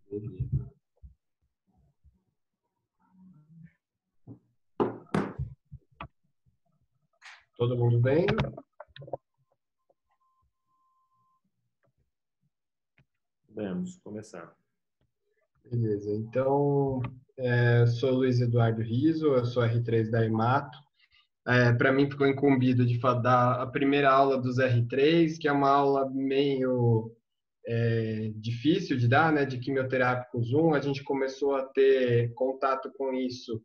Beleza. Todo mundo bem? Vamos começar. Beleza. Então, sou Luiz Eduardo Riso, eu sou R3 da Emato. Para mim ficou incumbido de dar a primeira aula dos R3, que é uma aula meio difícil de dar, né, de quimioterápicos 1. A gente começou a ter contato com isso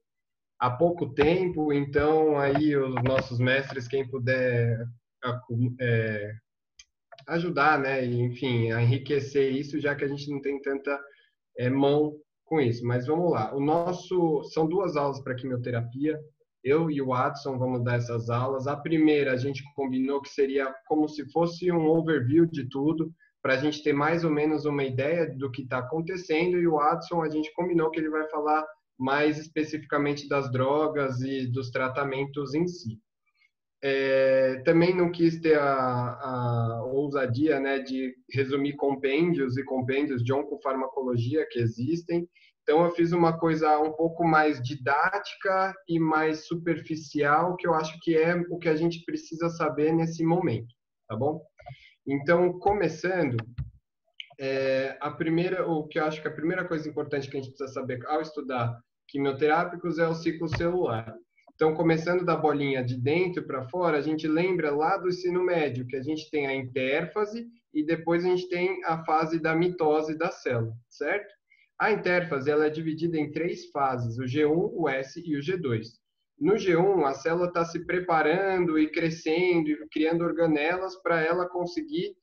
há pouco tempo, então aí os nossos mestres, quem puder ajudar, né, e, enfim, a enriquecer isso, já que a gente não tem tanta mão com isso. Mas vamos lá. São duas aulas para quimioterapia. Eu e o Watson vamos dar essas aulas. A primeira a gente combinou que seria como se fosse um overview de tudo, para a gente ter mais ou menos uma ideia do que está acontecendo. E o Watson a gente combinou que ele vai falar mais especificamente das drogas e dos tratamentos em si. Também não quis ter a ousadia, né, de resumir compêndios e compêndios de oncofarmacologia que existem. Então, eu fiz uma coisa um pouco mais didática e mais superficial, que eu acho que é o que a gente precisa saber nesse momento, tá bom? Então, começando, o que eu acho que a primeira coisa importante que a gente precisa saber ao estudar quimioterápicos é o ciclo celular. Então, começando da bolinha de dentro para fora, a gente lembra lá do ensino médio que a gente tem a intérfase e depois a gente tem a fase da mitose da célula, certo? A intérfase ela é dividida em três fases, o G1, o S e o G2. No G1, a célula está se preparando e crescendo e criando organelas para ela conseguir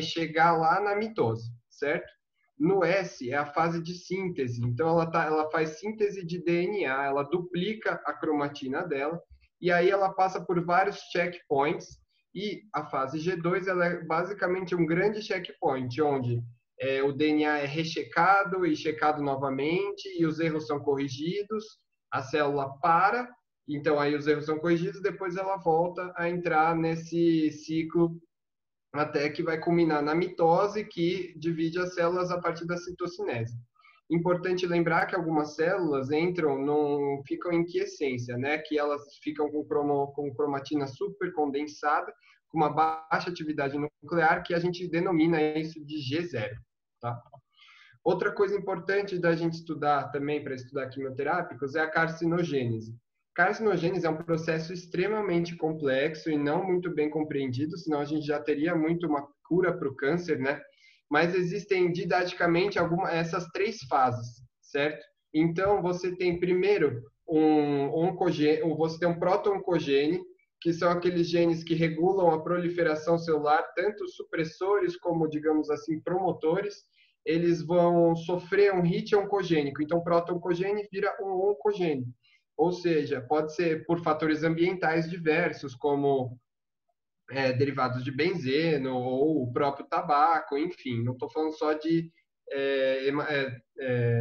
chegar lá na mitose, certo? No S é a fase de síntese, então ela faz síntese de DNA, ela duplica a cromatina dela, e aí ela passa por vários checkpoints, e a fase G2 ela é basicamente um grande checkpoint, onde o DNA é rechecado e checado novamente, e os erros são corrigidos, a célula para, então aí os erros são corrigidos, depois ela volta a entrar nesse ciclo até que vai culminar na mitose, que divide as células a partir da citocinese. Importante lembrar que algumas células ficam em quiescência, né? Que elas ficam com cromatina super condensada, com uma baixa atividade nuclear, que a gente denomina isso de G0, tá? Outra coisa importante da gente estudar também para estudar quimioterápicos é a carcinogênese. Carcinogênese é um processo extremamente complexo e não muito bem compreendido, senão a gente já teria muito uma cura para o câncer, né? Mas existem didaticamente essas três fases, certo? Então, você tem primeiro você tem um proto-oncogene, que são aqueles genes que regulam a proliferação celular, tanto supressores como, digamos assim, promotores. Eles vão sofrer um hit oncogênico. Então, o proto-oncogene vira um oncogene. Ou seja, pode ser por fatores ambientais diversos, como derivados de benzeno ou o próprio tabaco, enfim. Não estou falando só de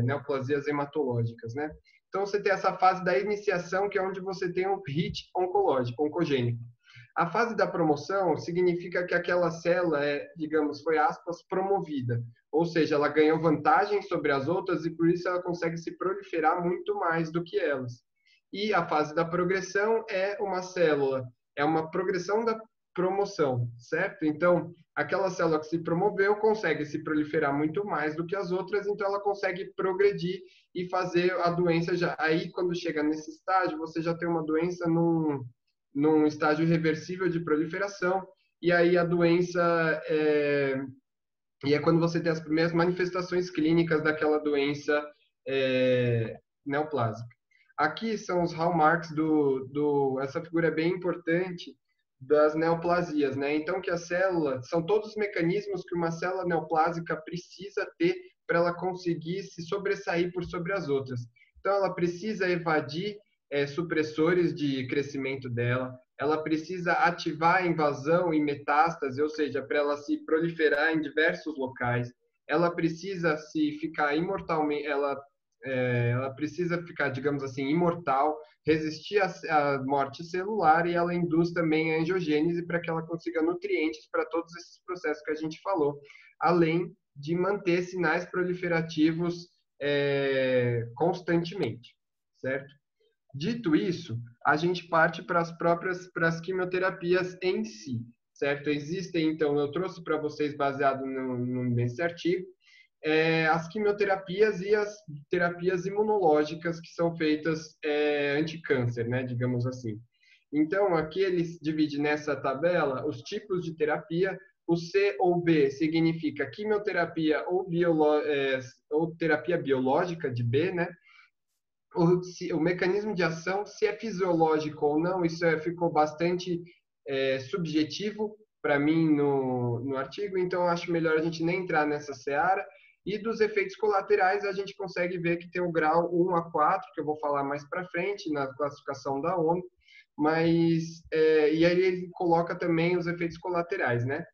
neoplasias hematológicas, né? Então, você tem essa fase da iniciação, que é onde você tem um hit oncológico, oncogênico. A fase da promoção significa que aquela célula digamos, foi aspas, promovida. Ou seja, ela ganhou vantagem sobre as outras e por isso ela consegue se proliferar muito mais do que elas. E a fase da progressão é uma progressão da promoção, certo? Então, aquela célula que se promoveu consegue se proliferar muito mais do que as outras, então ela consegue progredir e fazer a doença já. Aí, quando chega nesse estágio, você já tem uma doença num estágio reversível de proliferação, e aí a doença e é quando você tem as primeiras manifestações clínicas daquela doença neoplásica. Aqui são os hallmarks essa figura é bem importante das neoplasias, né? Então, que a célula, são todos os mecanismos que uma célula neoplásica precisa ter para ela conseguir se sobressair por sobre as outras. Então, ela precisa evadir supressores de crescimento dela, ela precisa ativar a invasão e metástase, ou seja, para ela se proliferar em diversos locais. Ela precisa se ficar imortalmente, ela precisa ficar, digamos assim, imortal, resistir à morte celular e ela induz também a angiogênese para que ela consiga nutrientes para todos esses processos que a gente falou, além de manter sinais proliferativos constantemente, certo? Dito isso, a gente parte para as quimioterapias em si, certo? Existem, então, eu trouxe para vocês, baseado nesse artigo, as quimioterapias e as terapias imunológicas que são feitas anti-câncer, né, digamos assim. Então, aqui eles dividem nessa tabela os tipos de terapia. O C ou B significa quimioterapia ou terapia biológica, de B, né? O mecanismo de ação, se é fisiológico ou não, isso ficou bastante subjetivo para mim no artigo, então acho melhor a gente nem entrar nessa seara. E dos efeitos colaterais, a gente consegue ver que tem o grau 1 a 4, que eu vou falar mais para frente, na classificação da ONU, mas, e aí ele coloca também os efeitos colaterais, né?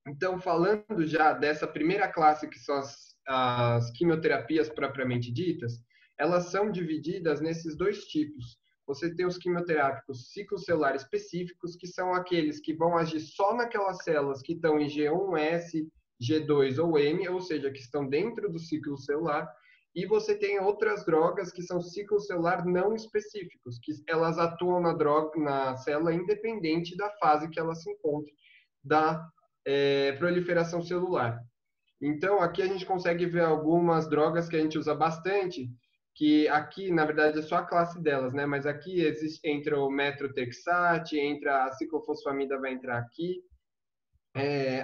Então, falando já dessa primeira classe, que são as quimioterapias propriamente ditas, elas são divididas nesses dois tipos. Você tem os quimioterápicos ciclocelular específicos, que são aqueles que vão agir só naquelas células que estão em G1, S, G2 ou M, ou seja, que estão dentro do ciclo celular. E você tem outras drogas que são ciclo celular não específicos, que elas atuam na célula independente da fase que ela se encontre da proliferação celular. Então, aqui a gente consegue ver algumas drogas que a gente usa bastante, que aqui, na verdade, é só a classe delas, né? Mas aqui entra o metrotexate, entra a ciclofosfamida, vai entrar aqui.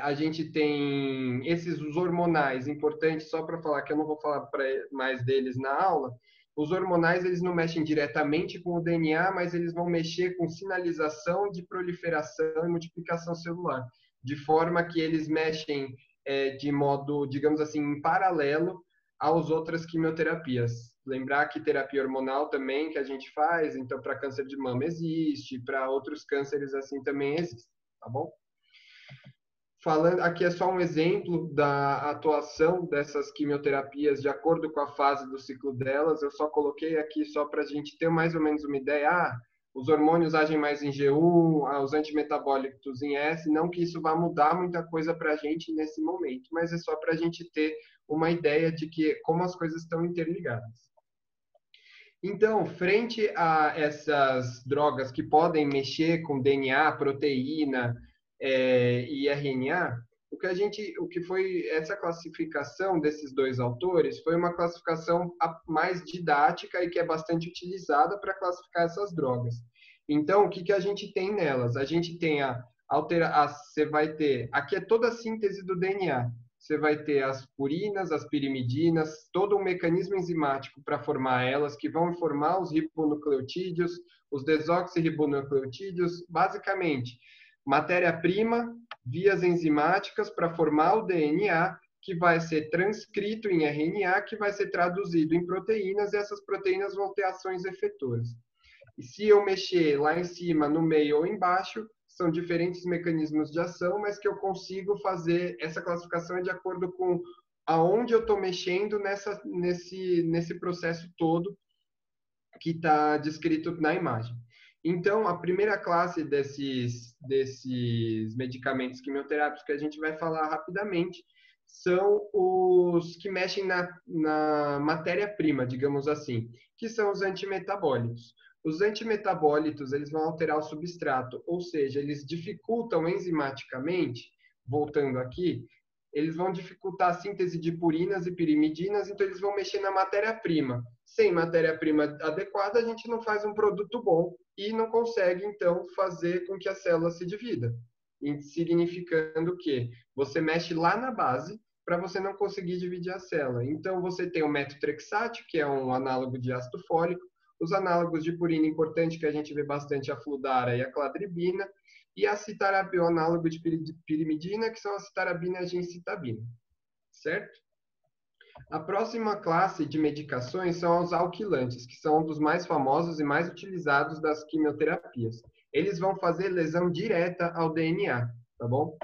A gente tem os hormonais, importantes, só para falar que eu não vou falar mais deles na aula. Os hormonais, eles não mexem diretamente com o DNA, mas eles vão mexer com sinalização de proliferação e multiplicação celular, de forma que eles mexem de modo, digamos assim, em paralelo às outras quimioterapias. Lembrar que terapia hormonal também que a gente faz, então para câncer de mama existe, para outros cânceres assim também existe, tá bom? Falando aqui é só um exemplo da atuação dessas quimioterapias de acordo com a fase do ciclo delas. Eu só coloquei aqui só para a gente ter mais ou menos uma ideia. Os hormônios agem mais em G1, os antimetabólicos em S. Não que isso vá mudar muita coisa para a gente nesse momento, mas é só para a gente ter uma ideia de que como as coisas estão interligadas. Então, frente a essas drogas que podem mexer com DNA, proteína e RNA, o que foi essa classificação desses dois autores foi uma classificação mais didática e que é bastante utilizada para classificar essas drogas. Então, o que a gente tem nelas? A gente tem você vai ter, aqui é toda a síntese do DNA. Você vai ter as purinas, as pirimidinas, todo um mecanismo enzimático para formar elas, que vão formar os ribonucleotídeos, os desoxirribonucleotídeos, basicamente, matéria-prima, vias enzimáticas para formar o DNA, que vai ser transcrito em RNA, que vai ser traduzido em proteínas, e essas proteínas vão ter ações efetoras. E se eu mexer lá em cima, no meio ou embaixo, são diferentes mecanismos de ação, mas que eu consigo fazer essa classificação de acordo com aonde eu estou mexendo nesse processo todo que está descrito na imagem. Então, a primeira classe desses medicamentos quimioterápicos que a gente vai falar rapidamente são os que mexem na matéria-prima, digamos assim, que são os antimetabólitos. Os antimetabólitos, eles vão alterar o substrato, ou seja, eles dificultam enzimaticamente, voltando aqui, eles vão dificultar a síntese de purinas e pirimidinas, então eles vão mexer na matéria-prima. Sem matéria-prima adequada, a gente não faz um produto bom e não consegue, então, fazer com que a célula se divida. Significando que você mexe lá na base para você não conseguir dividir a célula. Então, você tem o metotrexate, que é um análogo de ácido fólico, os análogos de purina importante que a gente vê bastante, a fludara e a cladribina, e a citarabina, o análogo de pirimidina, que são a citarabina e a gencitabina, certo? A próxima classe de medicações são os alquilantes, que são um dos mais famosos e mais utilizados das quimioterapias. Eles vão fazer lesão direta ao DNA, tá bom?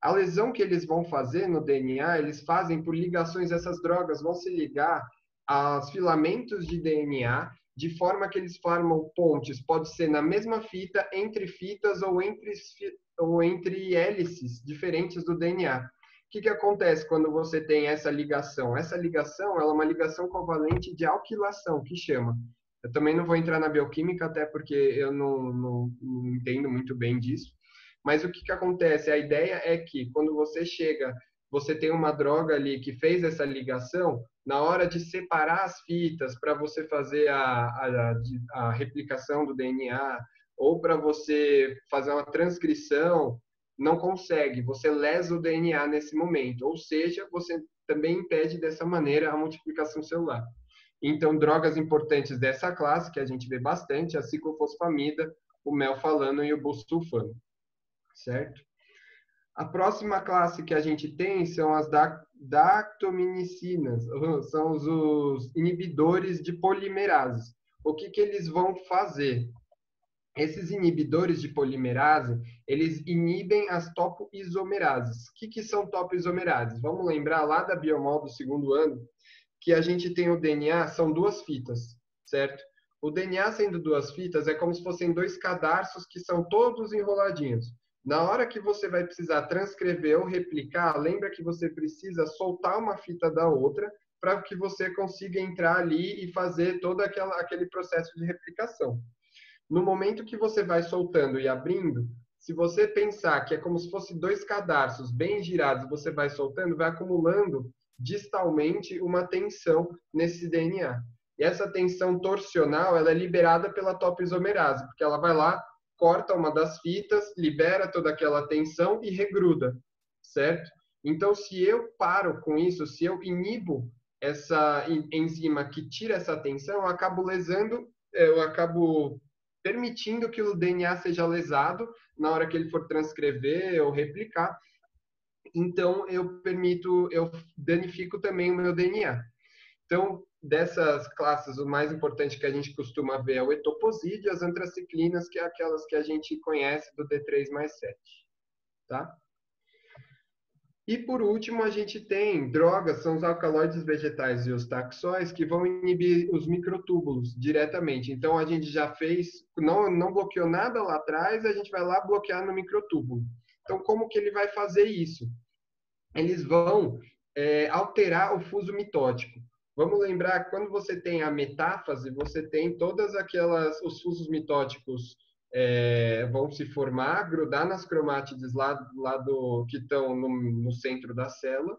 A lesão que eles vão fazer no DNA, eles fazem por ligações, essas drogas vão se ligar aos filamentos de DNA, de forma que eles formam pontes, pode ser na mesma fita, entre fitas ou entre hélices diferentes do DNA. que acontece quando você tem essa ligação? Essa ligação, ela é uma ligação covalente de alquilação, que chama. Eu também não vou entrar na bioquímica, até porque eu não entendo muito bem disso. Mas o que acontece? A ideia é que quando você chega, você tem uma droga ali que fez essa ligação, na hora de separar as fitas para você fazer a replicação do DNA ou para você fazer uma transcrição, não consegue, você lesa o DNA nesse momento, ou seja, você também impede dessa maneira a multiplicação celular. Então, drogas importantes dessa classe, que a gente vê bastante, a ciclofosfamida, o melfalano e o busulfano, certo? A próxima classe que a gente tem são as dactominicinas, são os inibidores de polimerases. O que eles vão fazer? Esses inibidores de polimerase, eles inibem as topoisomerases. O que são topoisomerases? Vamos lembrar lá da Biomol do segundo ano, que a gente tem o DNA, são duas fitas, certo? O DNA sendo duas fitas é como se fossem dois cadarços que são todos enroladinhos. Na hora que você vai precisar transcrever ou replicar, lembra que você precisa soltar uma fita da outra para que você consiga entrar ali e fazer todo aquele processo de replicação. No momento que você vai soltando e abrindo, se você pensar que é como se fosse dois cadarços bem girados, você vai soltando, vai acumulando distalmente uma tensão nesse DNA. E essa tensão torsional, ela é liberada pela topoisomerase, porque ela vai lá, corta uma das fitas, libera toda aquela tensão e regruda, certo? Então, se eu paro com isso, se eu inibo essa enzima que tira essa tensão, eu acabo lesando, eu acabo permitindo que o DNA seja lesado na hora que ele for transcrever ou replicar. Então, eu danifico também o meu DNA. Então, dessas classes, o mais importante que a gente costuma ver é o etoposídeo e as antraciclinas, que é aquelas que a gente conhece do D3+7, tá? E por último, a gente tem drogas, são os alcaloides vegetais e os taxóis, que vão inibir os microtúbulos diretamente. Então, a gente já fez, não bloqueou nada lá atrás, a gente vai lá bloquear no microtúbulo. Então, como que ele vai fazer isso? Eles vão alterar o fuso mitótico. Vamos lembrar que quando você tem a metáfase, você tem todas os fusos mitóticos vão se formar, grudar nas cromátides que estão no centro da célula.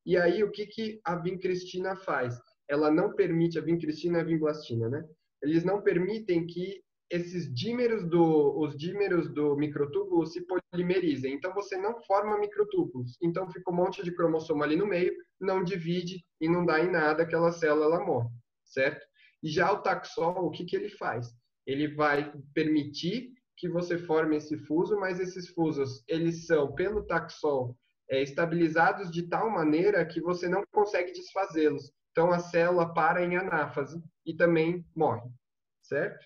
E aí, o que a vincristina faz? Ela não permite, a vincristina e a vimblastina, né? Eles não permitem que os dímeros do microtúbulo se polimerizem. Então, você não forma microtúbulos. Então, fica um monte de cromossomo ali no meio, não divide e não dá em nada, aquela célula ela morre, certo? E já o taxol, o que ele faz? Ele vai permitir que você forme esse fuso, mas esses fusos, eles são, pelo taxol, estabilizados de tal maneira que você não consegue desfazê-los. Então, a célula para em anáfase e também morre, certo?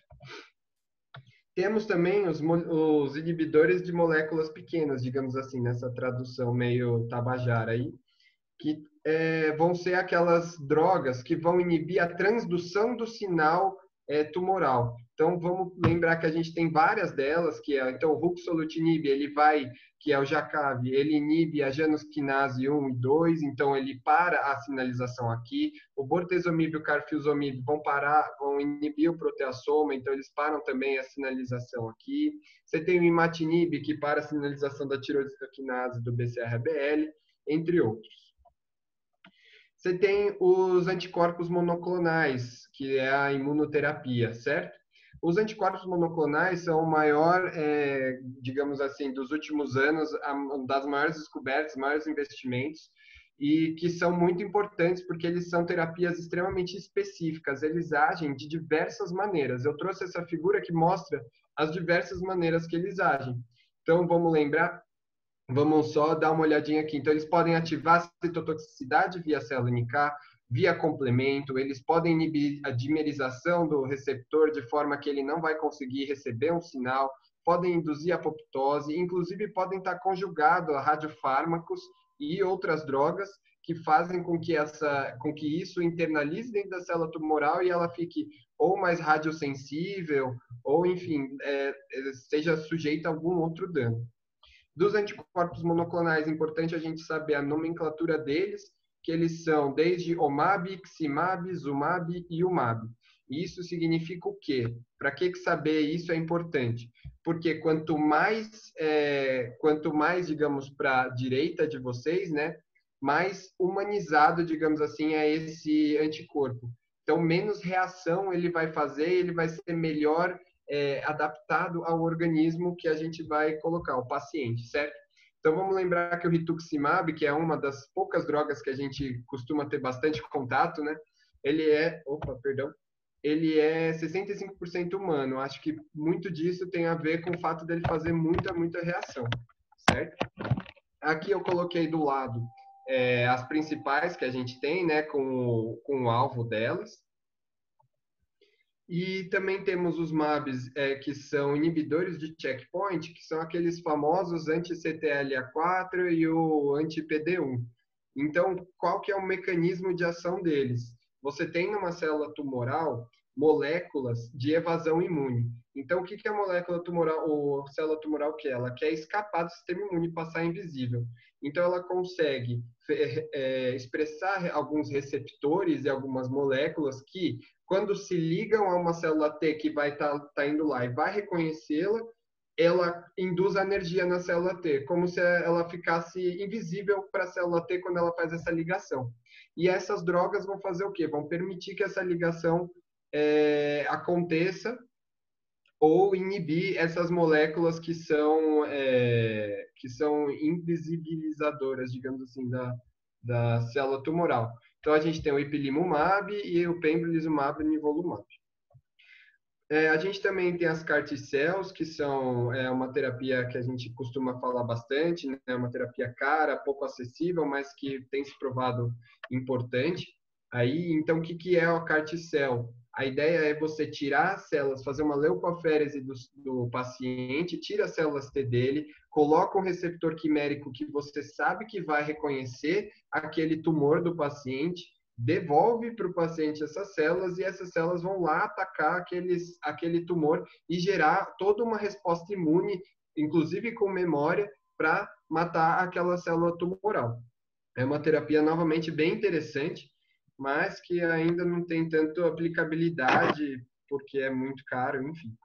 Temos também os inibidores de moléculas pequenas, digamos assim, nessa tradução meio tabajara aí, que vão ser aquelas drogas que vão inibir a transdução do sinal tumoral. Então, vamos lembrar que a gente tem várias delas, então, o ruxolutinib, que é o Jakavi, ele inibe a janusquinase 1 e 2, então ele para a sinalização aqui. O bortezomib e o carfilzomib vão inibir o proteassoma, então eles param também a sinalização aqui. Você tem o imatinib, que para a sinalização da tiroidecitoquinase do BCR-ABL, entre outros. Você tem os anticorpos monoclonais, que é a imunoterapia, certo? Os anticorpos monoclonais são o maior, digamos assim, dos últimos anos, das maiores descobertas, maiores investimentos, e que são muito importantes porque eles são terapias extremamente específicas, eles agem de diversas maneiras. Eu trouxe essa figura que mostra as diversas maneiras que eles agem. Então, vamos lembrar, vamos só dar uma olhadinha aqui. Então, eles podem ativar a citotoxicidade via célula NK, via complemento, eles podem inibir a dimerização do receptor de forma que ele não vai conseguir receber um sinal, podem induzir apoptose, inclusive podem estar conjugados a radiofármacos e outras drogas que fazem com que isso internalize dentro da célula tumoral e ela fique ou mais radiosensível, ou enfim, seja sujeita a algum outro dano. Dos anticorpos monoclonais, é importante a gente saber a nomenclatura deles, que eles são desde OMAB, XIMAB, ZUMAB e UMAB. E isso significa o quê? Para que saber isso é importante? Porque quanto mais, digamos, para a direita de vocês, né, mais humanizado, digamos assim, é esse anticorpo. Então, menos reação ele vai fazer, ele vai ser melhor adaptado ao organismo que a gente vai colocar, o paciente, certo? Então, vamos lembrar que o rituximab, que é uma das poucas drogas que a gente costuma ter bastante contato, né? Ele é 65% humano. Acho que muito disso tem a ver com o fato dele fazer muita reação, certo? Aqui eu coloquei do lado as principais que a gente tem, né, com o alvo delas. E também temos os MABs, que são inibidores de checkpoint, que são aqueles famosos anti-CTLA4 e o anti-PD1. Então, qual que é o mecanismo de ação deles? Você tem numa célula tumoral moléculas de evasão imune. Então, o que é a molécula tumoral, ou célula tumoral que é? Ela quer escapar do sistema imune e passar invisível. Então, ela consegue expressar alguns receptores e algumas moléculas que, quando se ligam a uma célula T que vai tá indo lá e vai reconhecê-la, ela induz a energia na célula T, como se ela ficasse invisível para a célula T quando ela faz essa ligação. E essas drogas vão fazer o quê? Vão permitir que essa ligação aconteça ou inibir essas moléculas que são invisibilizadoras, digamos assim, da célula tumoral. Então, a gente tem o ipilimumab e o pembrolizumab e nivolumab. A gente também tem as CAR T-cells, que são uma terapia que a gente costuma falar bastante, né? Uma terapia cara, pouco acessível, mas que tem se provado importante. Aí, então, o que é a CAR T-cell? A ideia é você tirar as células, fazer uma leucoférese do paciente, tira as células T dele, coloca um receptor quimérico que você sabe que vai reconhecer aquele tumor do paciente, devolve para o paciente essas células e essas células vão lá atacar aquele tumor e gerar toda uma resposta imune, inclusive com memória, para matar aquela célula tumoral. É uma terapia novamente bem interessante, mas que ainda não tem tanto aplicabilidade porque é muito caro, enfim.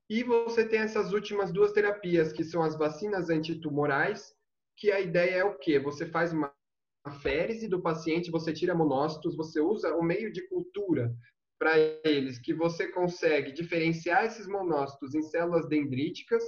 E você tem essas últimas duas terapias, que são as vacinas antitumorais, que a ideia é o quê? Você faz uma aférese do paciente, você tira monócitos, você usa o meio de cultura para eles, que você consegue diferenciar esses monócitos em células dendríticas,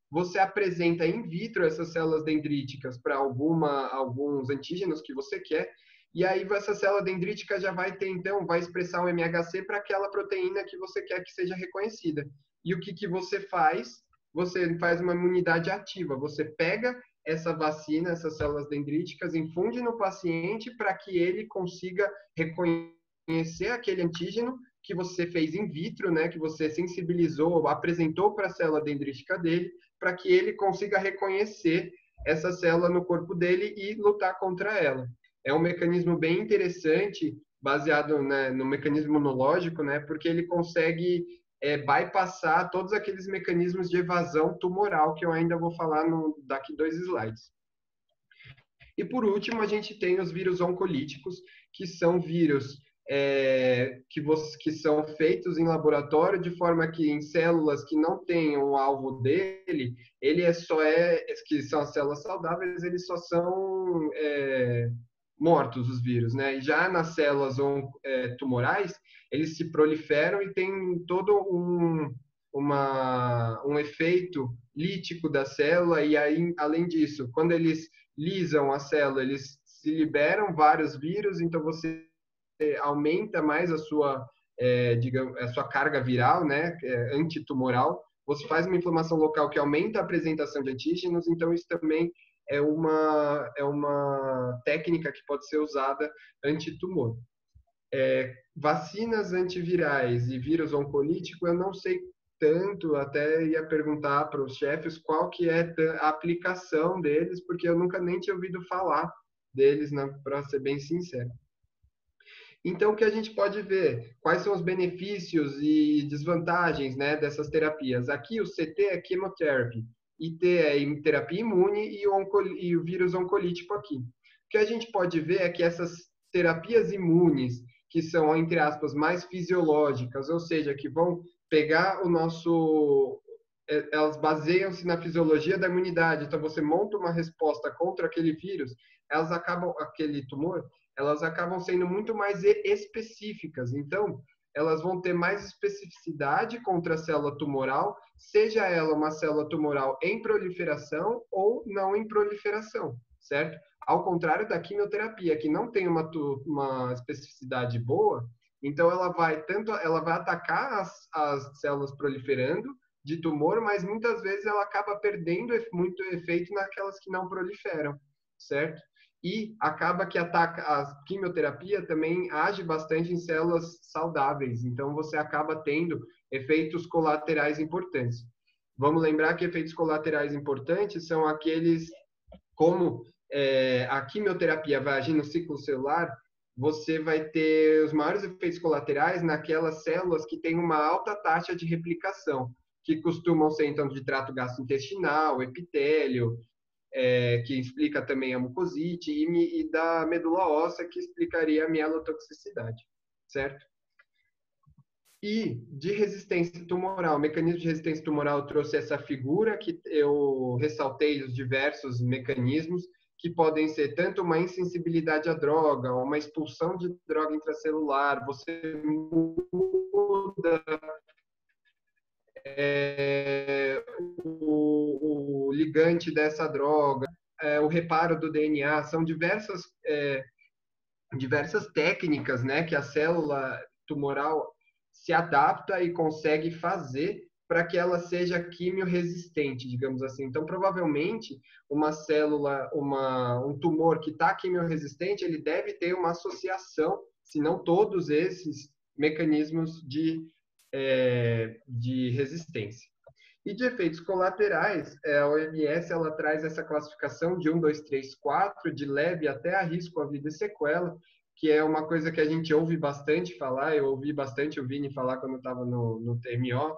você apresenta in vitro essas células dendríticas para alguns antígenos que você quer, e aí essa célula dendrítica já vai ter, então, vai expressar um MHC para aquela proteína que você quer que seja reconhecida. E o que você faz? Você faz uma imunidade ativa, você pega essa vacina, essas células dendríticas, infunde no paciente para que ele consiga reconhecer aquele antígeno que você fez in vitro, né, que você sensibilizou, apresentou para a célula dendrítica dele, para que ele consiga reconhecer essa célula no corpo dele e lutar contra ela. É um mecanismo bem interessante, baseado, né, no mecanismo imunológico, né, porque ele consegue bypassar todos aqueles mecanismos de evasão tumoral que eu ainda vou falar daqui 2 slides. E por último, a gente tem os vírus oncolíticos, que são vírus que são feitos em laboratório de forma que em células que não tenham o alvo dele, que são as células saudáveis, eles só são mortos, os vírus, né? E já nas células tumorais, eles se proliferam e tem todo um efeito lítico da célula, e aí, além disso, quando eles lisam a célula, eles se liberam vários vírus, então você aumenta mais a sua carga viral, né, antitumoral. Você faz uma inflamação local que aumenta a apresentação de antígenos, então isso também é uma técnica que pode ser usada antitumor. Vacinas antivirais e vírus oncolítico, eu não sei tanto, até ia perguntar para os chefes qual que é a aplicação deles, porque eu nunca nem tinha ouvido falar deles, né, para ser bem sincero. Então, o que a gente pode ver? Quais são os benefícios e desvantagens, né, dessas terapias? Aqui, o CT é chemotherapy. terapia imune e o vírus oncolítico aqui. O que a gente pode ver é que essas terapias imunes, que são, entre aspas, mais fisiológicas, ou seja, que vão pegar o nosso... Elas baseiam-se na fisiologia da imunidade. Então, você monta uma resposta contra aquele vírus, aquele tumor, elas acabam sendo muito mais específicas. Então, elas vão ter mais especificidade contra a célula tumoral, seja ela uma célula tumoral em proliferação ou não em proliferação, certo? Ao contrário da quimioterapia, que não tem uma especificidade boa, então ela vai atacar as células proliferando de tumor, mas muitas vezes ela acaba perdendo muito efeito naquelas que não proliferam, certo? E acaba que a quimioterapia também age bastante em células saudáveis, então você acaba tendo efeitos colaterais importantes. Vamos lembrar que efeitos colaterais importantes são aqueles como a quimioterapia vai agir no ciclo celular, você vai ter os maiores efeitos colaterais naquelas células que têm uma alta taxa de replicação, que costumam ser, então, de trato gastrointestinal, epitélio, que explica também a mucosite, e da medula óssea, que explicaria a mielotoxicidade, certo? E de resistência tumoral, o mecanismo de resistência tumoral, eu trouxe essa figura que eu ressaltei os diversos mecanismos, que podem ser tanto uma insensibilidade à droga, uma expulsão de droga intracelular, você muda o ligante dessa droga, o reparo do DNA, são diversas técnicas, né, que a célula tumoral se adapta e consegue fazer para que ela seja quimio-resistente, digamos assim. Então, provavelmente, uma célula, um tumor que está quimio-resistente, ele deve ter uma associação, se não todos esses mecanismos de resistência. E de efeitos colaterais, a OMS ela traz essa classificação de 1, 2, 3, 4, de leve até a risco à vida e sequela, que é uma coisa que a gente ouve bastante falar, eu ouvi bastante o Vini falar quando eu estava no TMO,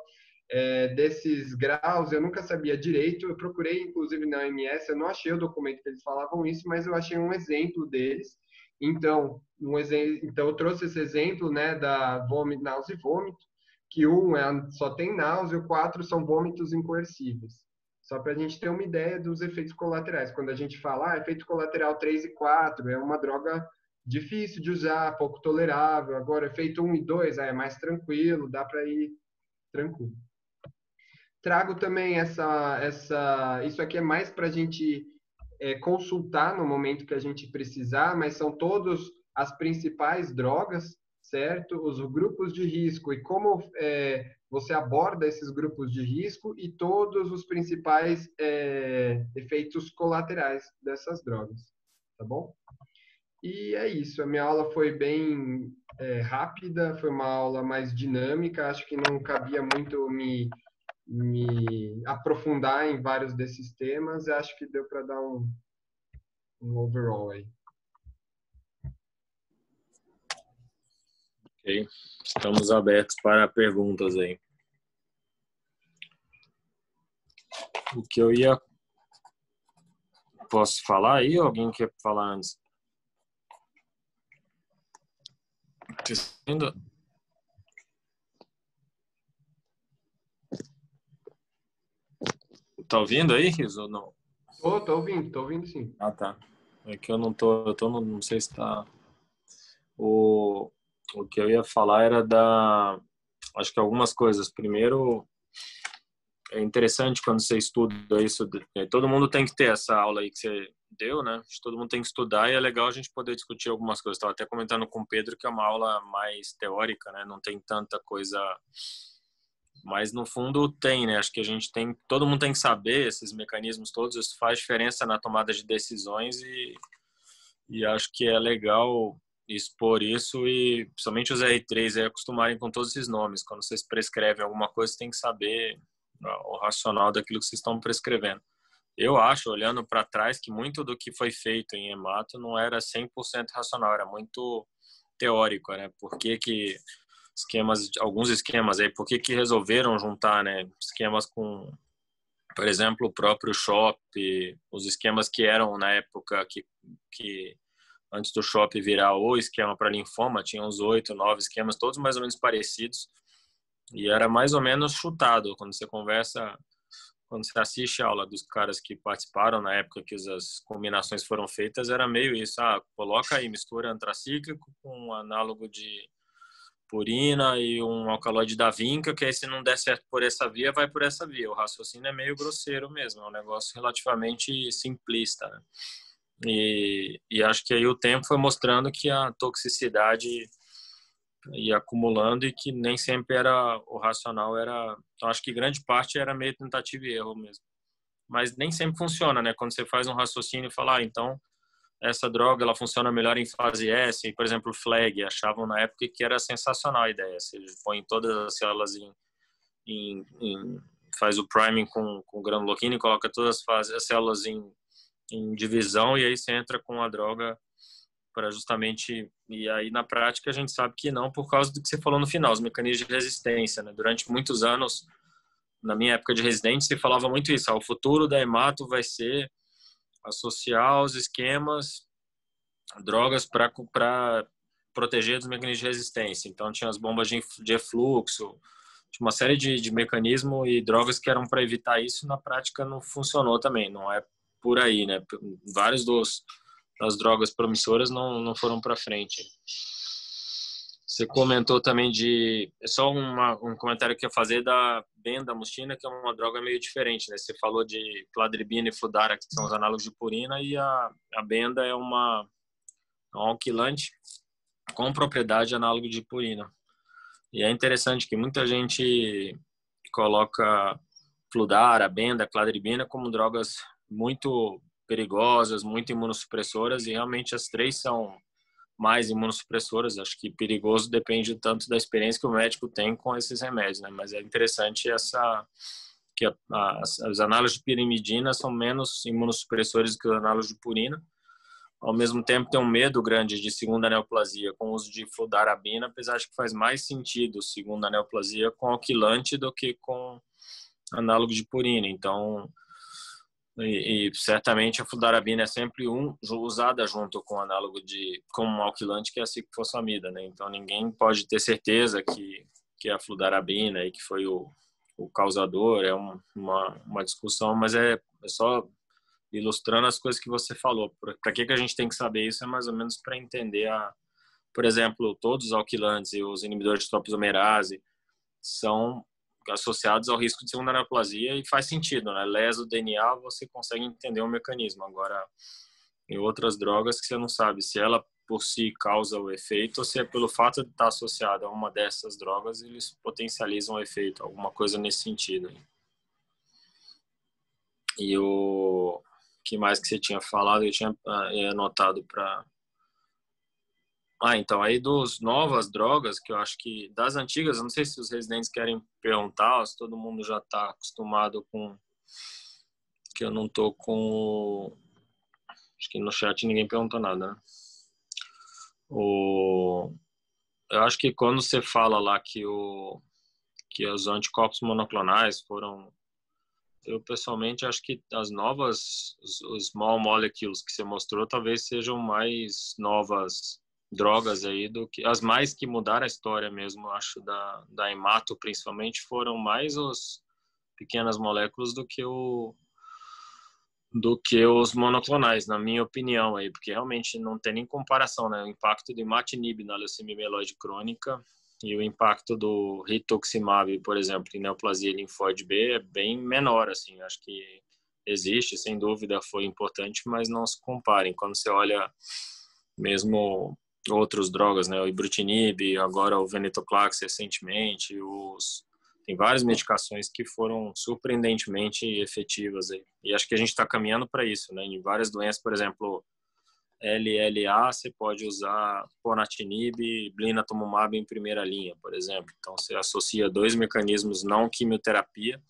desses graus, eu nunca sabia direito, eu procurei inclusive na OMS, eu não achei o documento que eles falavam isso, mas eu achei um exemplo deles. Então, eu trouxe esse exemplo, né, da náusea e vômito, que só tem náusea, o 4 são vômitos incoercíveis. Só para a gente ter uma ideia dos efeitos colaterais. Quando a gente fala, efeito colateral 3 e 4, é uma droga difícil de usar, pouco tolerável. Agora, efeito 1 e 2, é mais tranquilo, dá para ir tranquilo. Trago também isso aqui é mais para a gente consultar no momento que a gente precisar, mas são todas as principais drogas, certo? Os grupos de risco e como você aborda esses grupos de risco e todos os principais efeitos colaterais dessas drogas, tá bom? E é isso, a minha aula foi bem rápida, foi uma aula mais dinâmica, acho que não cabia muito me aprofundar em vários desses temas, acho que deu para dar um overall aí. Ok, estamos abertos para perguntas aí. O que eu ia... Posso falar aí? Alguém quer falar antes? Tá ouvindo aí, Riz, ou não? Tô ouvindo sim. Ah, tá. É que eu não sei se tá... O que eu ia falar era acho que algumas coisas. Primeiro, é interessante quando você estuda isso, todo mundo tem que ter essa aula aí que você deu, né? Todo mundo tem que estudar e é legal a gente poder discutir algumas coisas. Estava até comentando com o Pedro que é uma aula mais teórica, né? Não tem tanta coisa, mas no fundo tem, né? Acho que todo mundo tem que saber esses mecanismos todos, isso faz diferença na tomada de decisões e acho que é legal expor isso e principalmente os R3 acostumarem com todos esses nomes. Quando vocês prescrevem alguma coisa, você tem que saber o racional daquilo que vocês estão prescrevendo. Eu acho, olhando para trás, que muito do que foi feito em hemato não era 100% racional, era muito teórico, né? Por que alguns esquemas aí, por que resolveram juntar, né, esquemas com Por exemplo, o próprio Shop, os esquemas que eram na época que antes do Shop virar o esquema para linfoma, tinha uns 8, 9 esquemas, todos mais ou menos parecidos, e era mais ou menos chutado. Quando você assiste a aula dos caras que participaram na época que as combinações foram feitas, era meio isso, coloca aí, mistura antracíclico com um análogo de purina e um alcaloide da vinca, que aí se não der certo por essa via, vai por essa via. O raciocínio é meio grosseiro mesmo, é um negócio relativamente simplista, né? E acho que aí o tempo foi mostrando que a toxicidade ia acumulando e que nem sempre era o racional era, então acho que grande parte era meio tentativa e erro mesmo. Mas nem sempre funciona, né? Quando você faz um raciocínio e fala, então essa droga ela funciona melhor em fase S, e, por exemplo, o Flag, achavam na época que era sensacional a ideia. Você põe todas as células faz o priming com granuloquina e coloca todas as células em divisão, e aí você entra com a droga para justamente, e aí na prática a gente sabe que não, por causa do que você falou no final, os mecanismos de resistência, né? Durante muitos anos, na minha época de residente, se falava muito isso, o futuro da hemato vai ser associar os esquemas drogas para proteger dos mecanismos de resistência. Então tinha as bombas de efluxo, tinha uma série de mecanismos e drogas que eram para evitar isso, na prática não funcionou também, não é por aí, né? Vários das drogas promissoras não foram para frente. Você comentou também só um comentário que eu ia fazer da bendamustina, que é uma droga meio diferente, né? Você falou de cladribina e fludara, que são os análogos de purina, e a benda é um alquilante com propriedade análogo de purina. E é interessante que muita gente coloca fludara, benda, cladribina como drogas muito perigosas, muito imunossupressoras, e realmente as três são mais imunossupressoras. Acho que perigoso depende tanto da experiência que o médico tem com esses remédios, né? Mas é interessante que as análogas de pirimidina são menos imunossupressores que os análogos de purina. Ao mesmo tempo, tem um medo grande de segunda neoplasia com o uso de fludarabina, apesar de que faz mais sentido segunda neoplasia com alquilante do que com análogo de purina. Então, e certamente a fludarabina é sempre usada junto com análogo com um alquilante, que é a ciclofosfamida, né? Então ninguém pode ter certeza que é a fludarabina e que foi o causador. É uma discussão, mas é só ilustrando as coisas que você falou. Para que a gente tem que saber isso? É mais ou menos para entender por exemplo, todos os alquilantes e os inibidores de topoisomerase são associados ao risco de segunda neoplasia, e faz sentido, né? Lesa o DNA, você consegue entender o mecanismo. Agora, em outras drogas que você não sabe se ela por si causa o efeito ou se é pelo fato de estar associada a uma dessas drogas, eles potencializam o efeito, alguma coisa nesse sentido. E o que mais que você tinha falado? Eu tinha anotado para... então, aí dos novas drogas, que eu acho que das antigas, eu não sei se os residentes querem perguntar, ou se todo mundo já está acostumado com... Que eu não tô com... Acho que no chat ninguém perguntou nada, né? Eu acho que quando você fala lá que os anticorpos monoclonais foram... Eu, pessoalmente, acho que as novas, os small molecules que você mostrou, talvez sejam mais novas drogas aí do que as mais que mudaram a história mesmo, acho, da hemato principalmente, foram mais os pequenas moléculas do que os monoclonais, na minha opinião aí, porque realmente não tem nem comparação, né? O impacto do imatinib na leucemia mieloide crônica e o impacto do rituximab, por exemplo, em neoplasia linfóide B é bem menor, assim. Acho que existe, sem dúvida, foi importante, mas não se comparem. Quando você olha mesmo outras drogas, né, o ibrutinib, agora o venetoclax recentemente, tem várias medicações que foram surpreendentemente efetivas aí. E acho que a gente está caminhando para isso, né? Em várias doenças, por exemplo, LLA, você pode usar ponatinib e blinatumomab em primeira linha, por exemplo. Então, você associa dois mecanismos não quimioterapia,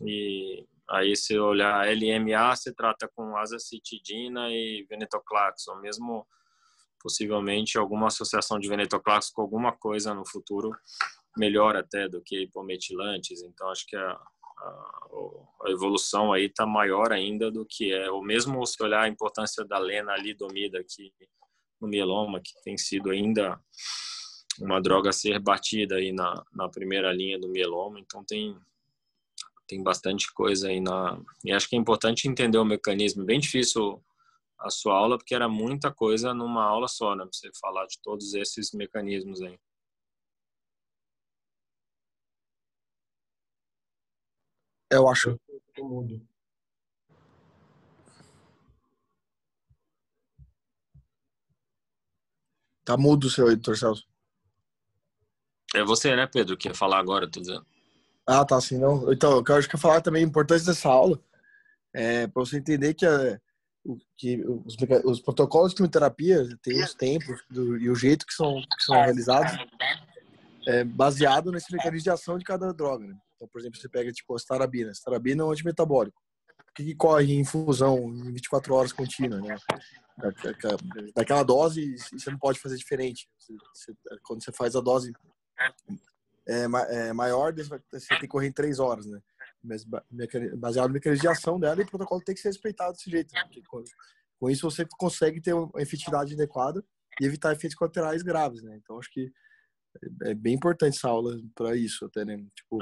e aí se olhar LMA, você trata com azacitidina e venetoclax, ou mesmo possivelmente alguma associação de venetoclax com alguma coisa no futuro melhor até do que hipometilantes. Então acho que a a evolução aí está maior ainda do que é. Ou mesmo se olhar a importância da lenalidomida aqui no mieloma, que tem sido ainda uma droga a ser batida aí na primeira linha do mieloma. Então tem bastante coisa aí e acho que é importante entender o mecanismo. Bem difícil a sua aula, porque era muita coisa numa aula só, né? Pra você falar de todos esses mecanismos aí. Eu acho. Tá mudo o seu editor, Celso. É você, né, Pedro, que ia falar agora, tô dizendo. Ah, tá, assim, não. Então, o que eu acho que eu ia falar também, a importância dessa aula, para você entender que, os protocolos de quimioterapia têm os tempos e o jeito que são realizados baseado nesse mecanismo de ação de cada droga, né? Então, por exemplo, você pega, tipo, a citarabina. A citarabina é um antimetabólico. O que corre em infusão em 24 horas contínua, né? Daquela dose, você não pode fazer diferente. Quando você faz a dose maior, você tem que correr em 3 horas, né? Mas baseado no mecanismo de ação dela, e o protocolo tem que ser respeitado desse jeito, né? Porque com isso você consegue ter uma efetividade adequada e evitar efeitos colaterais graves, né? Então acho que é bem importante essa aula para isso até, né? Tipo,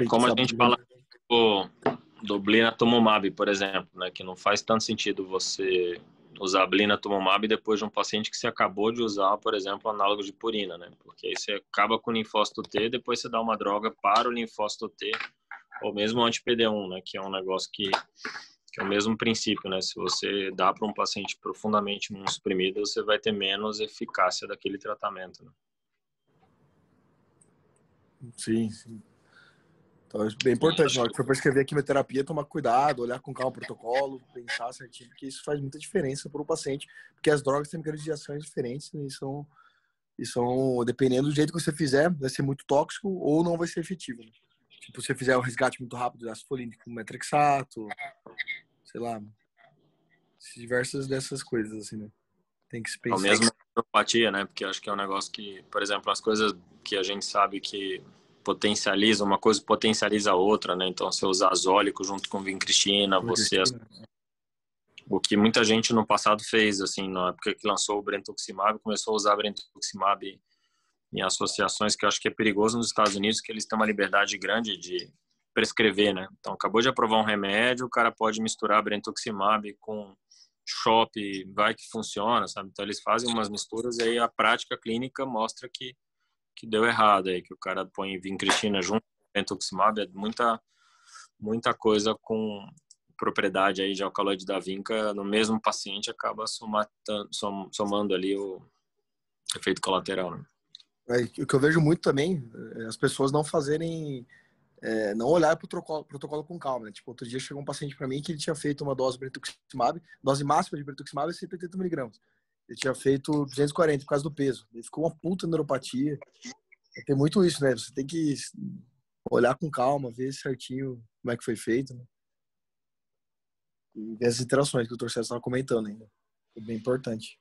como a gente fala do blinatumomab, por exemplo, né? Que não faz tanto sentido você usar blinatumomab depois de um paciente que você acabou de usar, por exemplo, análogo de purina, né? Porque aí você acaba com o linfócito T, depois você dá uma droga para o linfócito T, ou mesmo anti-PD1, né? Que é um negócio que é o mesmo princípio, né? Se você dá para um paciente profundamente imunossuprimido, você vai ter menos eficácia daquele tratamento, né? Sim. Então é bem importante, na hora que for prescrever a quimioterapia, tomar cuidado, olhar com calma o protocolo, pensar certinho, porque isso faz muita diferença para o paciente, porque as drogas têm mecanismos de ações diferentes, né, e são, dependendo do jeito que você fizer, vai ser muito tóxico ou não vai ser efetivo. Né? Tipo, se você fizer um resgate muito rápido de ácido folínico com metrexato, sei lá, diversas dessas coisas, assim, né? Tem que se pensar. É o mesmo neuropatia, né? Porque eu acho que é um negócio que, por exemplo, as coisas que a gente sabe que potencializa, uma coisa potencializa a outra, né? Então, você usar azólico junto com vincristina, o que muita gente no passado fez, assim, na época que lançou o brentuximab, começou a usar brentuximab em associações, que eu acho que é perigoso nos Estados Unidos, que eles têm uma liberdade grande de prescrever, né? Então, acabou de aprovar um remédio, o cara pode misturar brentuximab com shop, vai que funciona, sabe? Então, eles fazem umas misturas e aí a prática clínica mostra que deu errado aí, que o cara põe vincristina junto com brentuximab, é muita coisa com propriedade aí de alcaloide da vinca no mesmo paciente acaba somando ali o efeito colateral, né? O que eu vejo muito também é as pessoas não fazerem, não olhar para o protocolo com calma, né? Tipo, outro dia chegou um paciente para mim que ele tinha feito uma dose de brentuximab, dose máxima de brentuximab é 180 miligramas. Ele tinha feito 240 por causa do peso. Ele ficou uma puta neuropatia. Tem muito isso, né? Você tem que olhar com calma, ver certinho como é que foi feito, né? E ver as interações que o torcedor estava comentando ainda. É bem importante.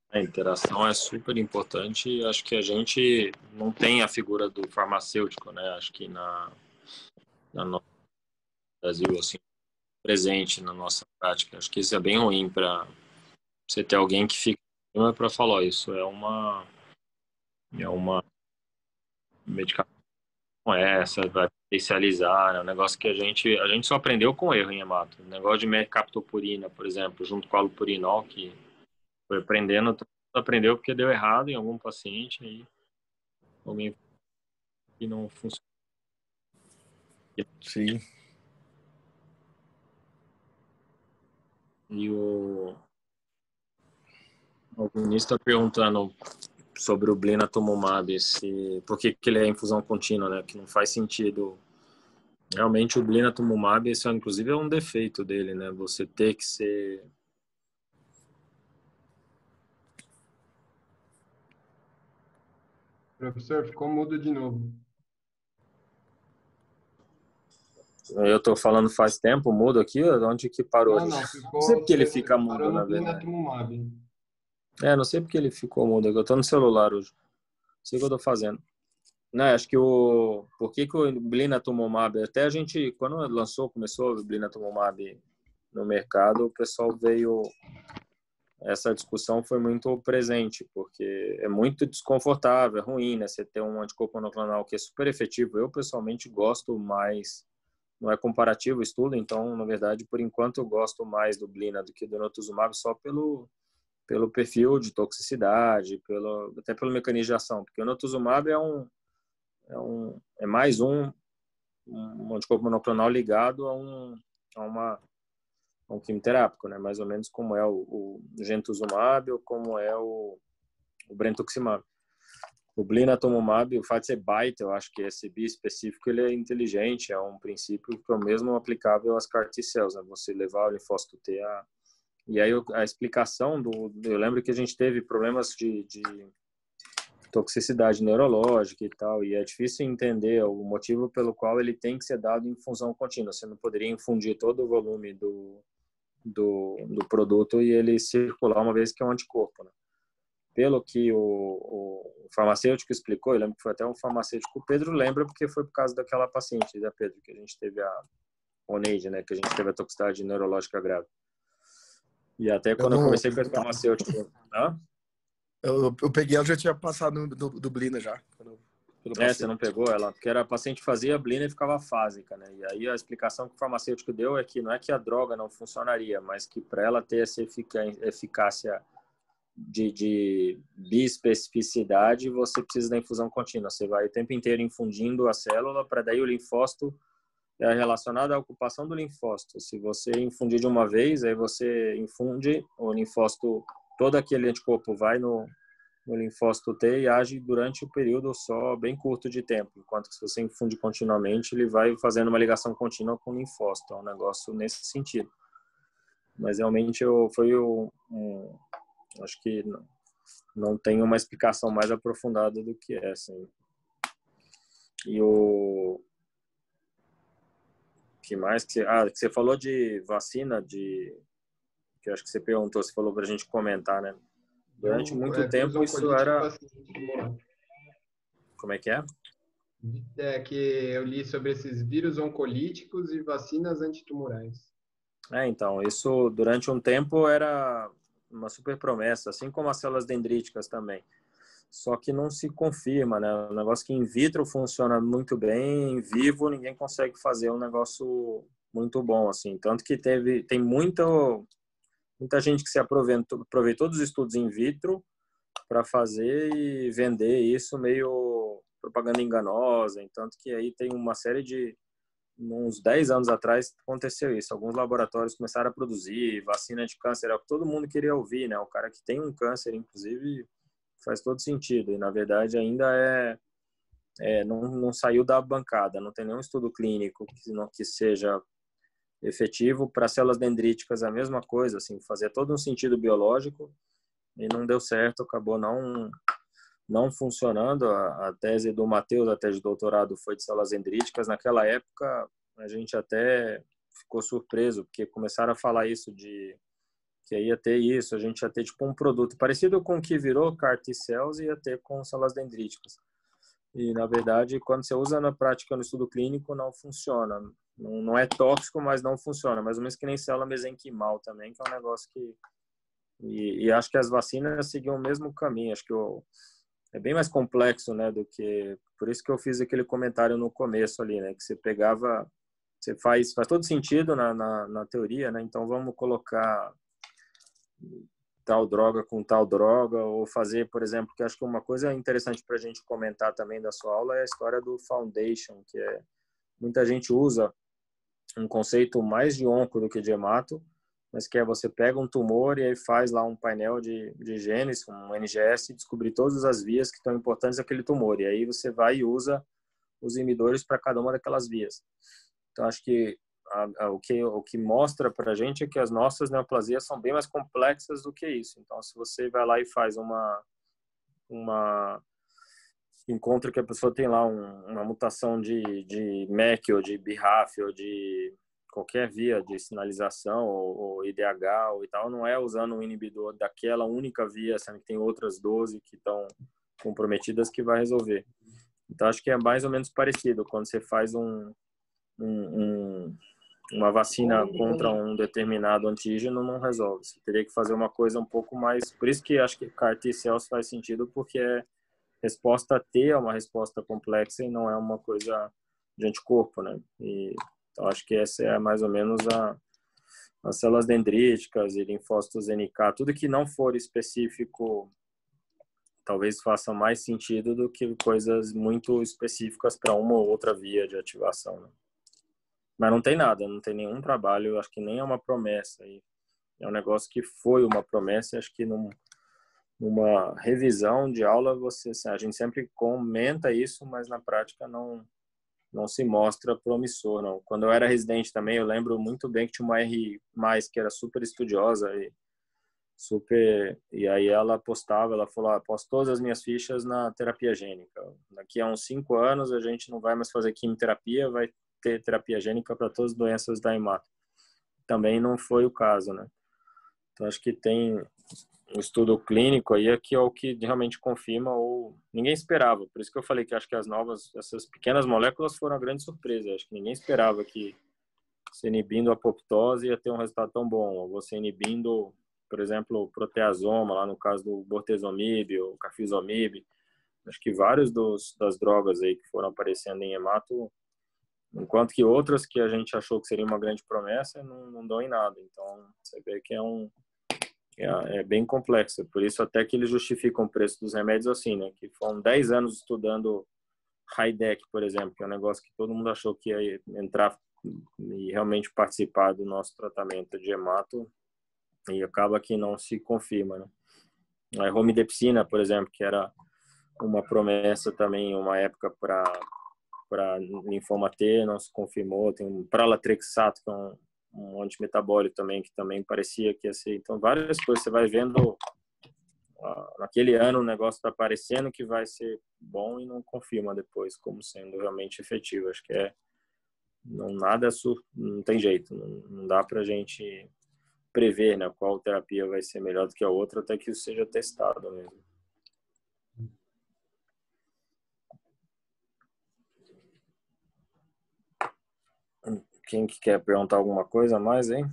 A interação é super importante e acho que a gente não tem a figura do farmacêutico, né? Acho que no Brasil, assim, presente na nossa prática. Acho que isso é bem ruim para você ter alguém que fica para falar, isso é uma medicação essa, vai especializar, é um negócio que a gente só aprendeu com erro em hemato. O negócio de mercaptopurina, por exemplo, junto com a allopurinol, que foi aprendeu porque deu errado em algum paciente aí alguém que não funciona. Sim. E o Vinícius está perguntando sobre o blinatumomab, por que ele é infusão contínua, né? Que não faz sentido. Realmente o blinatumomab, esse inclusive é um defeito dele, né? Você ter que ser... Professor, ficou mudo de novo. Eu tô falando faz tempo, mudo aqui, onde que parou? Não, Não ficou. sei porque ele fica Parou mudo, no na verdade. blinatumomab. Não sei porque ele ficou mudo, eu tô no celular hoje. Não sei o que eu tô fazendo. Não, acho que por que que o blinatumomab, até a gente, quando começou o blinatumomab no mercado, o pessoal veio, essa discussão foi muito presente, porque é muito desconfortável, é ruim, né? Você ter um anticorpo monoclonal que é super efetivo. Eu, pessoalmente, gosto mais, não é comparativo o estudo, então, na verdade, por enquanto, eu gosto mais do blina do que do inotuzumab, só pelo perfil de toxicidade, até pelo mecanismo de ação, porque o inotuzumab é mais um anticorpo monoclonal ligado a um quimioterápico, né? Mais ou menos como é o gentumab ou como é o brentuximab. O blinatumomab, o fato de ser BiTE, eu acho que esse bi específico, ele é inteligente, é um princípio que é o mesmo aplicável às CAR T-cells, né? Você levar o linfócito T e aí a explicação eu lembro que a gente teve problemas de toxicidade neurológica e tal, e é difícil entender o motivo pelo qual ele tem que ser dado em infusão contínua. Você não poderia infundir todo o volume do produto e ele circular uma vez que é um anticorpo, né? Pelo que o farmacêutico explicou, eu lembro que foi até um farmacêutico, o Pedro lembra porque foi por causa daquela paciente, da Pedro, que a gente teve a Oneide, né, que a gente teve a toxicidade neurológica grave. E até Eu quando eu não. conversei com esse farmacêutico, Eu peguei, ela já tinha passado do Blina já. Quando eu você passei. não pegou ela, porque a paciente fazia blina e ficava afásica, né? E aí a explicação que o farmacêutico deu é que não é que a droga não funcionaria, mas que para ela ter essa eficácia de bispecificidade, você precisa da infusão contínua. Você vai o tempo inteiro infundindo a célula para daí o linfócito é relacionado à ocupação do linfócito. Se você infundir de uma vez, aí você infunde o linfócito, todo aquele anticorpo vai no linfócito T e age durante um período só bem curto de tempo, enquanto que se você infunde continuamente, ele vai fazendo uma ligação contínua com o linfócito. É um negócio nesse sentido. Mas realmente acho que não tem uma explicação mais aprofundada do que essa. E o que mais que você falou de vacina que eu acho que você perguntou, você falou para a gente comentar, né? Durante muito Vírus tempo isso oncolítico e era, vacina antitumoral. como é que é? Que eu li sobre esses vírus oncolíticos e vacinas antitumorais. Então, isso durante um tempo era uma super promessa, assim como as células dendríticas também. Só que não se confirma, né? Um negócio que in vitro funciona muito bem, em vivo ninguém consegue fazer um negócio muito bom, assim. Tanto que tem muita gente que se aproveitou dos estudos in vitro para fazer e vender isso meio propaganda enganosa. Tanto que aí tem uma série de uns 10 anos atrás aconteceu isso. Alguns laboratórios começaram a produzir vacina de câncer, é o que todo mundo queria ouvir, né? O cara que tem um câncer, inclusive, faz todo sentido. E, na verdade, ainda não saiu da bancada, não tem nenhum estudo clínico que seja efetivo. Para células dendríticas, a mesma coisa, assim, fazia todo um sentido biológico e não deu certo, acabou não funcionando. A tese do Matheus, a tese de doutorado, foi de células dendríticas. Naquela época, a gente até ficou surpreso, porque começaram a falar isso que ia ter isso, a gente ia ter tipo um produto parecido com o que virou CAR T-cells e ia ter com células dendríticas. E, na verdade, quando você usa na prática no estudo clínico, não funciona. Não é tóxico, mas não funciona. Mais ou menos que nem célula mesenquimal também, que é um negócio que... E acho que as vacinas seguiam o mesmo caminho. Acho que é bem mais complexo, né, do que... Por isso que eu fiz aquele comentário no começo ali, né, que você pegava... Você faz todo sentido na teoria, né? Então, vamos colocar tal droga com tal droga, ou fazer, por exemplo, que acho que uma coisa interessante para a gente comentar também da sua aula é a história do Foundation, que muita gente usa um conceito mais de onco do que de hemato, mas que você pega um tumor e aí faz lá um painel de genes, um NGS, e descobrir todas as vias que estão importantes daquele tumor. E aí você vai e usa os inibidores para cada uma daquelas vias. Então, acho que o que mostra para a gente é que as nossas neoplasias são bem mais complexas do que isso. Então, se você vai lá e faz encontra que a pessoa tem lá uma mutação de MEC ou de BRAF ou de qualquer via de sinalização ou IDH ou e tal, não é usando um inibidor daquela única via, sendo que tem outras 12 que estão comprometidas, que vai resolver. Então, acho que é mais ou menos parecido. Quando você faz uma vacina contra um determinado antígeno, não resolve. Você teria que fazer uma coisa um pouco mais... Por isso que acho que CAR T-cells faz sentido, porque resposta T é uma resposta complexa e não é uma coisa de anticorpo, né? Então, acho que essa é mais ou menos as células dendríticas e linfócitos NK, tudo que não for específico, talvez faça mais sentido do que coisas muito específicas para uma ou outra via de ativação, né? Mas não tem nada, não tem nenhum trabalho, acho que nem é uma promessa. E é um negócio que foi uma promessa, acho que numa revisão de aula, a gente sempre comenta isso, mas na prática não se mostra promissor, não. Quando eu era residente também, eu lembro muito bem que tinha uma R+, que era super estudiosa e aí ela falou, posto todas as minhas fichas na terapia gênica. Daqui a uns 5 anos a gente não vai mais fazer quimioterapia, vai ter terapia gênica para todas as doenças da hemato. Também não foi o caso, né? Então acho que tem um estudo clínico aí que é o que realmente confirma ou ninguém esperava. Por isso que eu falei que acho que essas pequenas moléculas foram uma grande surpresa. Acho que ninguém esperava que você inibindo a apoptose ia ter um resultado tão bom. Ou você inibindo, por exemplo, o proteasoma, lá no caso do bortezomib ou carfilzomib. Acho que vários das drogas aí que foram aparecendo em hemato, enquanto que outras que a gente achou que seria uma grande promessa, não dão em nada. Então, você vê que é bem complexo. Por isso até que eles justificam o preço dos remédios assim, né? Que foram 10 anos estudando High-Deck, por exemplo, que é um negócio que todo mundo achou que ia entrar e realmente participar do nosso tratamento de hemato, e acaba que não se confirma, né? A romidepsina, por exemplo, que era uma promessa também, uma época para linfoma T, não se confirmou. Tem um pralatrexato, que é um antimetabólico também, que também parecia que ia ser. Então, várias coisas você vai vendo, naquele ano o negócio está parecendo que vai ser bom e não confirma depois como sendo realmente efetivo. Acho que não tem jeito, não dá para a gente prever, né, qual terapia vai ser melhor do que a outra até que isso seja testado mesmo. Quem que quer perguntar alguma coisa a mais, hein?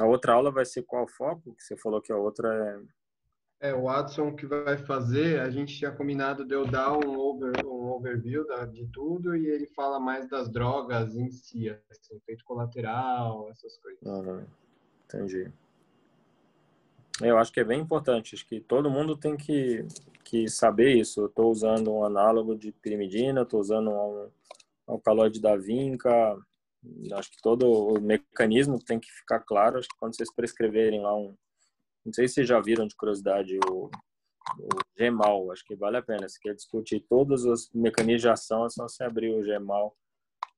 A outra aula vai ser qual foco? Que você falou que a outra O Watson que vai fazer, a gente tinha combinado de eu dar um overview de tudo e ele fala mais das drogas em si, assim, efeito colateral, essas coisas. Entendi. Eu acho que é bem importante, acho que todo mundo tem que saber isso. Eu estou usando um análogo de pirimidina, estou usando um alcaloide da Vinca, acho que todo o mecanismo tem que ficar claro. Acho que quando vocês prescreverem lá não sei se vocês já viram de curiosidade o GEMAL, acho que vale a pena. Se quer discutir todos os mecanismos de ação, é só você abrir o GEMAL,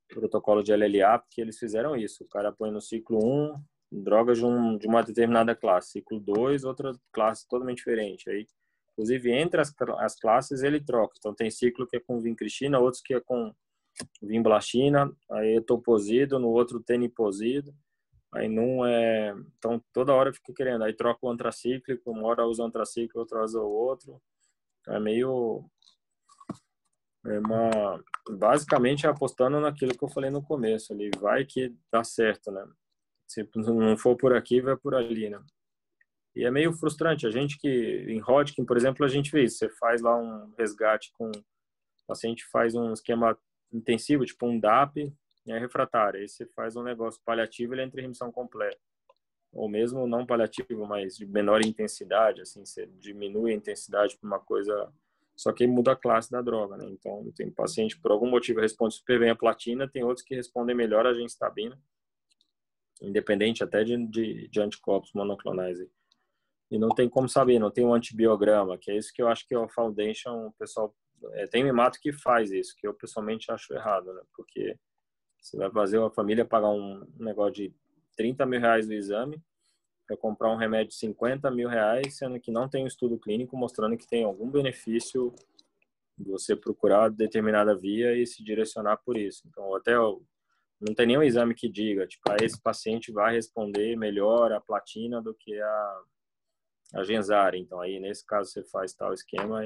protocolo de LLA, porque eles fizeram isso. O cara põe no ciclo 1 drogas de uma determinada classe, ciclo 2 outra classe totalmente diferente. Aí, inclusive, entre as classes ele troca. Então, tem ciclo que é com vincristina, outros que é com vimblastina, aí etoposido, no outro teniposido. Aí não é... Então, toda hora eu fico querendo. Aí troca o antracíclico, uma hora usa o antracíclico, outra usa o outro. É meio... Basicamente apostando naquilo que eu falei no começo ali. Vai que dá certo, né? Se não for por aqui, vai por ali, né? E é meio frustrante. A gente que... Em Hodgkin, por exemplo, a gente vê isso. Você faz lá um resgate com... O paciente faz um esquema intensivo, tipo um DAP, e é refratário. Aí você faz um negócio paliativo, ele entra em remissão completa. Ou mesmo não paliativo, mas de menor intensidade, assim, você diminui a intensidade para uma coisa, só que muda a classe da droga, né? Então, tem paciente que por algum motivo responde super bem à platina, tem outros que respondem melhor à gencitabina, independente até de anticorpos monoclonais. E não tem como saber, não tem um antibiograma, que é isso que eu acho que o Foundation, o pessoal, tem um hemato que faz isso, que eu pessoalmente acho errado, né? Porque você vai fazer uma família pagar um negócio de 30 mil reais do exame para comprar um remédio de 50 mil reais, sendo que não tem um estudo clínico mostrando que tem algum benefício de você procurar determinada via e se direcionar por isso. Então, até não tem nenhum exame que diga, tipo, esse paciente vai responder melhor a platina do que a Genzara. Então, aí, nesse caso, você faz tal esquema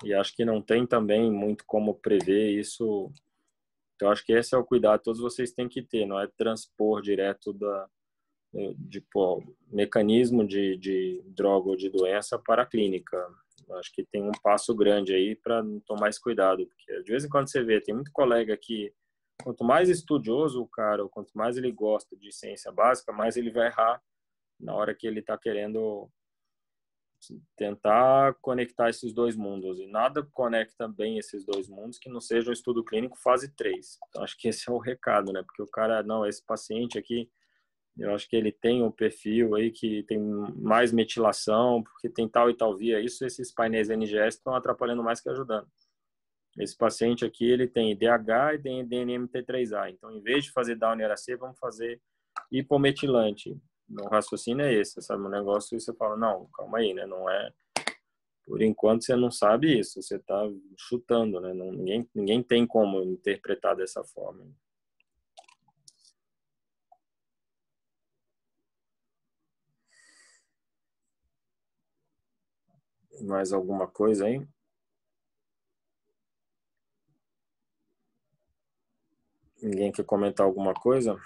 E acho que não tem também muito como prever isso. Então, acho que esse é o cuidado que todos vocês têm que ter, não é transpor direto pô, mecanismo de droga ou de doença para a clínica. Acho que tem um passo grande aí para tomar esse cuidado, porque de vez em quando você vê, tem muito colega que, quanto mais estudioso o cara, ou quanto mais ele gosta de ciência básica, mais ele vai errar na hora que ele está querendo tentar conectar esses dois mundos. E nada conecta bem esses dois mundos que não seja um estudo clínico fase 3. Então, acho que esse é o recado, né? Porque o cara, não, esse paciente aqui, eu acho que ele tem um perfil aí que tem mais metilação, porque tem tal e tal via. Isso, esses painéis NGS estão atrapalhando mais que ajudando. Esse paciente aqui, ele tem IDH e tem DNMT3A. Então, em vez de fazer Down-ERA-C, vamos fazer hipometilante. O raciocínio é esse, sabe? Um negócio e você fala, não, calma aí, né? Não é... Por enquanto, você não sabe isso. Você está chutando, né? Não, ninguém tem como interpretar dessa forma. Mais alguma coisa aí? Ninguém quer comentar alguma coisa?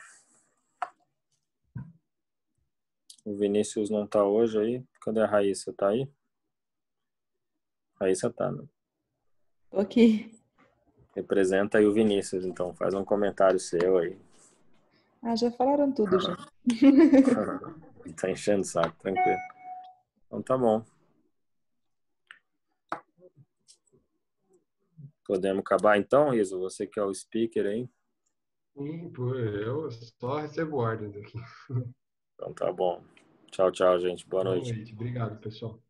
O Vinícius não tá hoje aí. Cadê a Raíssa? Tá aí? Raíssa tá, né? Tô aqui. Representa aí o Vinícius, então. Faz um comentário seu aí. Ah, já falaram tudo, já. Tá enchendo o saco, tranquilo. Então tá bom. Podemos acabar então, Riso? Você que é o speaker aí. Sim, pô, eu só recebo ordens aqui. Então tá bom. Tchau, tchau, gente. Boa Boa noite. noite. Obrigado, pessoal.